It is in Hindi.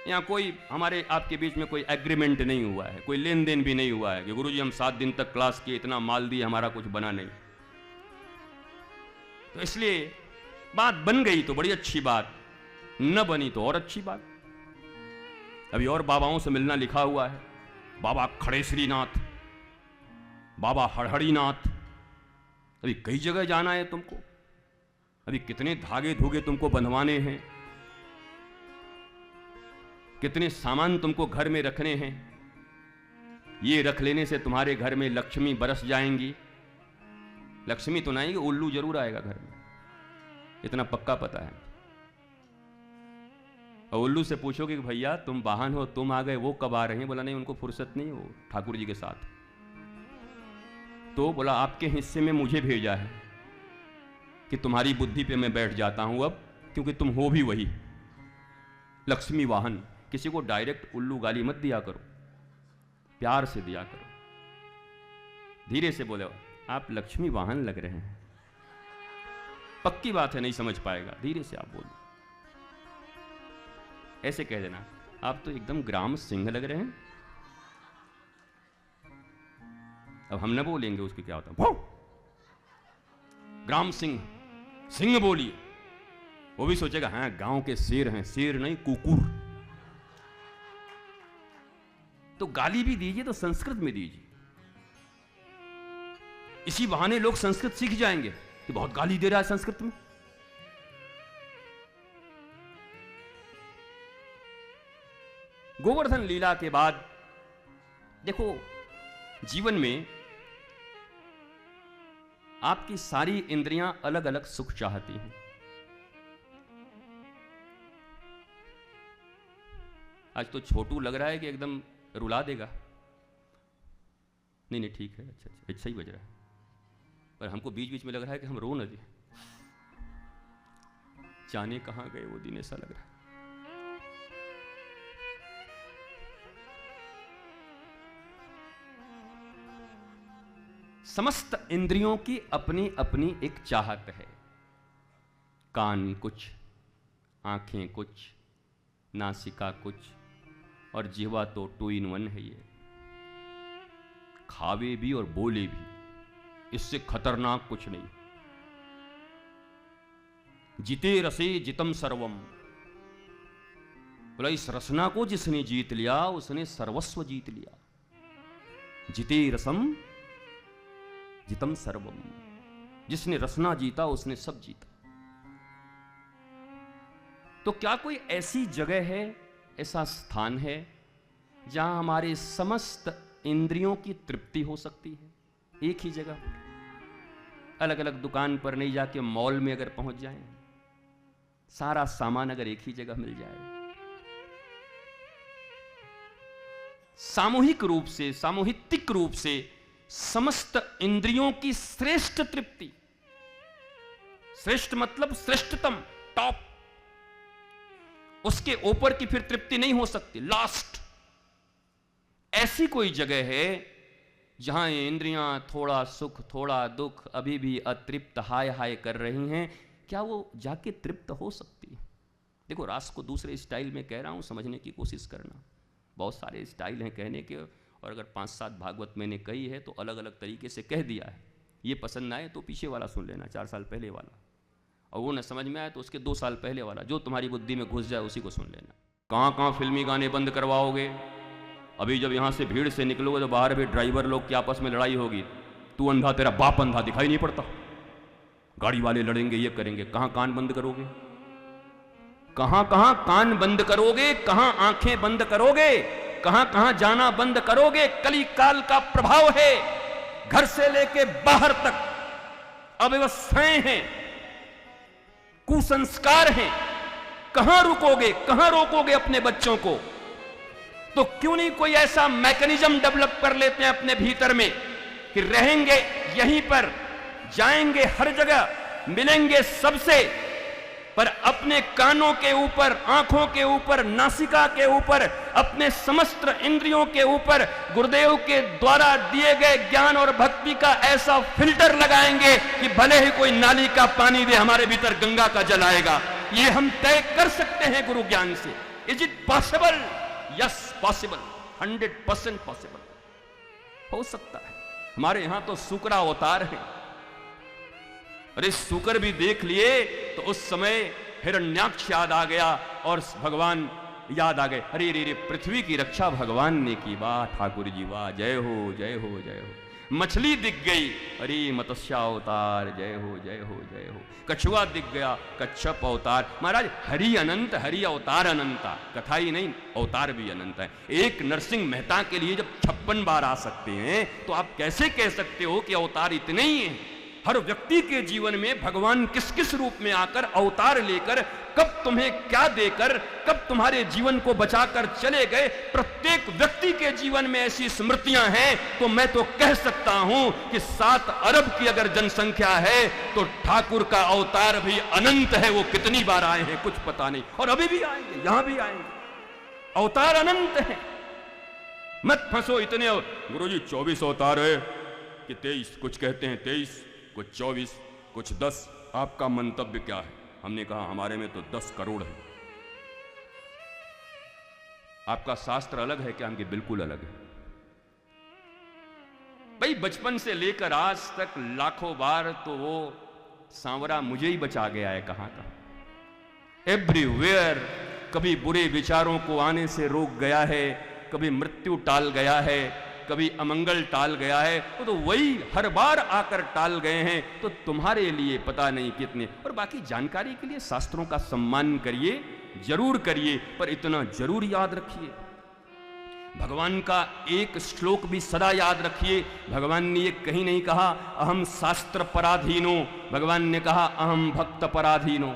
यहाँ कोई हमारे आपके बीच में कोई एग्रीमेंट नहीं हुआ है, कोई लेन देन भी नहीं हुआ है कि गुरुजी हम 7 दिन तक क्लास किए, इतना माल दिए, हमारा कुछ बना नहीं। तो इसलिए बात बन गई तो बड़ी अच्छी बात, न बनी तो और अच्छी बात। अभी और बाबाओं से मिलना लिखा हुआ है, बाबा खड़ेश्वरीनाथ, बाबा हड़हड़ीनाथ, अभी कई जगह जाना है तुमको, अभी कितने धागे धोगे तुमको बंधवाने हैं, कितने सामान तुमको घर में रखने हैं। ये रख लेने से तुम्हारे घर में लक्ष्मी बरस जाएंगी। लक्ष्मी तो नहीं, उल्लू जरूर आएगा घर में, इतना पक्का पता है। और उल्लू से पूछोगे कि भैया तुम वाहन हो, तुम आ गए, वो कब आ रहे हैं? बोला नहीं, उनको फुर्सत नहीं, वो ठाकुर जी के साथ। तो बोला आपके हिस्से में मुझे भेजा है कि तुम्हारी बुद्धि पे मैं बैठ जाता हूं अब, क्योंकि तुम हो भी वही लक्ष्मी वाहन। किसी को डायरेक्ट उल्लू गाली मत दिया करो, प्यार से दिया करो, धीरे से बोले आप लक्ष्मी वाहन लग रहे हैं। पक्की बात है, नहीं समझ पाएगा, धीरे से आप बोलो। ऐसे कह देना आप तो एकदम ग्राम सिंह लग रहे हैं। अब हम न बोलेंगे, उसके क्या होता है, ग्राम सिंह, सिंह बोलिए, वो भी सोचेगा हाँ गांव के शेर हैं, शेर नहीं कुकुर। तो गाली भी दीजिए तो संस्कृत में दीजिए, इसी बहाने लोग संस्कृत सीख जाएंगे कि बहुत गाली दे रहा है संस्कृत में। गोवर्धन लीला के बाद देखो, जीवन में आपकी सारी इंद्रियां अलग अलग सुख चाहती हैं। आज तो छोटू लग रहा है कि एकदम रुला देगा। नहीं ठीक है, अच्छा ही बज रहा है, पर हमको बीच बीच में लग रहा है कि हम रो न दे, जाने कहां गए वो दिन, ऐसा लग रहा है। समस्त इंद्रियों की अपनी अपनी एक चाहत है। कान कुछ, आंखें कुछ, नासिका कुछ, और जिह्वा तो 2 in 1 है। ये खावे भी और बोले भी, इससे खतरनाक कुछ नहीं। जिते रसे जितम सर्वम, बोला इस रसना को जिसने जीत लिया उसने सर्वस्व जीत लिया। जिते रसम जितम सर्वम, जिसने रसना जीता उसने सब जीता। तो क्या कोई ऐसी जगह है, ऐसा स्थान है जहां हमारे समस्त इंद्रियों की तृप्ति हो सकती है? एक ही जगह, अलग अलग दुकान पर नहीं जाके मॉल में अगर पहुंच जाएं, सारा सामान अगर एक ही जगह मिल जाए, सामूहिक रूप से, सामूहिक रूप से समस्त इंद्रियों की श्रेष्ठ तृप्ति, श्रेष्ठ मतलब श्रेष्ठतम, टॉप, उसके ऊपर की फिर तृप्ति नहीं हो सकती, लास्ट। ऐसी कोई जगह है जहां ये इंद्रियां थोड़ा सुख थोड़ा दुख, अभी भी अतृप्त हाय हाय कर रही हैं, क्या वो जाके तृप्त हो सकती है? देखो, रास को दूसरे स्टाइल में कह रहा हूं, समझने की कोशिश करना। बहुत सारे स्टाइल हैं कहने के, और अगर 5-7 भागवत मैंने कही है तो अलग अलग तरीके से कह दिया है। ये पसंद आए तो पीछे वाला सुन लेना, 4 साल पहले वाला, और वो न समझ में आए तो उसके 2 साल पहले वाला, जो तुम्हारी बुद्धि में घुस जाए उसी को सुन लेना। कहाँ कहाँ फिल्मी गाने बंद करवाओगे? अभी जब यहाँ से भीड़ से निकलोगे तो बाहर भी ड्राइवर लोग की आपस में लड़ाई होगी, तू अंधा, तेरा बाप अंधा, दिखाई नहीं पड़ता, गाड़ी वाले लड़ेंगे, ये करेंगे। कहाँ कान बंद करोगे? कहाँ कहाँ कान बंद करोगे? कहाँ आंखें बंद करोगे? कहां कहां जाना बंद करोगे? कली काल का प्रभाव है, घर से लेके बाहर तक अव्यवस्थाएं हैं, कुसंस्कार हैं। कहां रुकोगे, कहां रोकोगे अपने बच्चों को? तो क्यों नहीं कोई ऐसा मैकेनिज्म डेवलप कर लेते हैं अपने भीतर में कि रहेंगे यहीं पर, जाएंगे हर जगह, मिलेंगे सबसे, पर अपने कानों के ऊपर, आंखों के ऊपर, नासिका के ऊपर, अपने समस्त इंद्रियों के ऊपर गुरुदेव के द्वारा दिए गए ज्ञान और भक्ति का ऐसा फिल्टर लगाएंगे कि भले ही कोई नाली का पानी दे, हमारे भीतर गंगा का जल आएगा। ये हम तय कर सकते हैं गुरु ज्ञान से। Is it possible? Yes possible, 100% possible, हो सकता है। हमारे यहां तो शुक्रा अवतार है। अरे शुक्र भी देख लिए तो उस समय हिरण्याक्ष याद आ गया और भगवान याद आ गए। अरे रे रे, पृथ्वी की रक्षा भगवान ने की। वाह ठाकुर जी वाह, जय हो जय हो जय हो। मछली दिख गई, अरे मत्स्यावतार, जय हो जय हो जय हो। कछुआ दिख गया, कच्छप अवतार। महाराज हरि अनंत, हरि अवतार अनंता, कथा ही नहीं अवतार भी अनंत है। एक नरसिंह मेहता के लिए जब 56 बार आ सकते हैं तो आप कैसे कह सकते हो कि अवतार इतने ही हैं? हर व्यक्ति के जीवन में भगवान किस किस रूप में आकर, अवतार लेकर, कब तुम्हें क्या देकर, कब तुम्हारे जीवन को बचाकर चले गए, प्रत्येक व्यक्ति के जीवन में ऐसी स्मृतियां हैं। तो मैं तो कह सकता हूं कि 7 अरब की अगर जनसंख्या है तो ठाकुर का अवतार भी अनंत है। वो कितनी बार आए हैं कुछ पता नहीं, और अभी भी आएंगे, यहां भी आएंगे। अवतार अनंत है, मत फंसो इतने। गुरुजी 24 अवतार है कि 23, कुछ कहते हैं 23, कुछ 24, कुछ 10। आपका मंतव्य क्या है? हमने कहा हमारे में तो 10 करोड़ है। आपका शास्त्र अलग है क्या? हमके बिल्कुल अलग है। भाई बचपन से लेकर आज तक लाखों बार तो वो सांवरा मुझे ही बचा गया है। कहां का एवरीवेयर, कभी बुरे विचारों को आने से रोक गया है, कभी मृत्यु टाल गया है, कभी अमंगल टाल गया है। तो वही हर बार आकर टाल गए हैं। तो तुम्हारे लिए पता नहीं कितने। और बाकी जानकारी के लिए शास्त्रों का सम्मान करिए, जरूर करिए, पर इतना जरूर याद रखिए, भगवान का एक श्लोक भी सदा याद रखिए। भगवान ने ये कहीं नहीं कहा अहम शास्त्र पराधीनो, भगवान ने कहा अहम भक्त पराधीनो।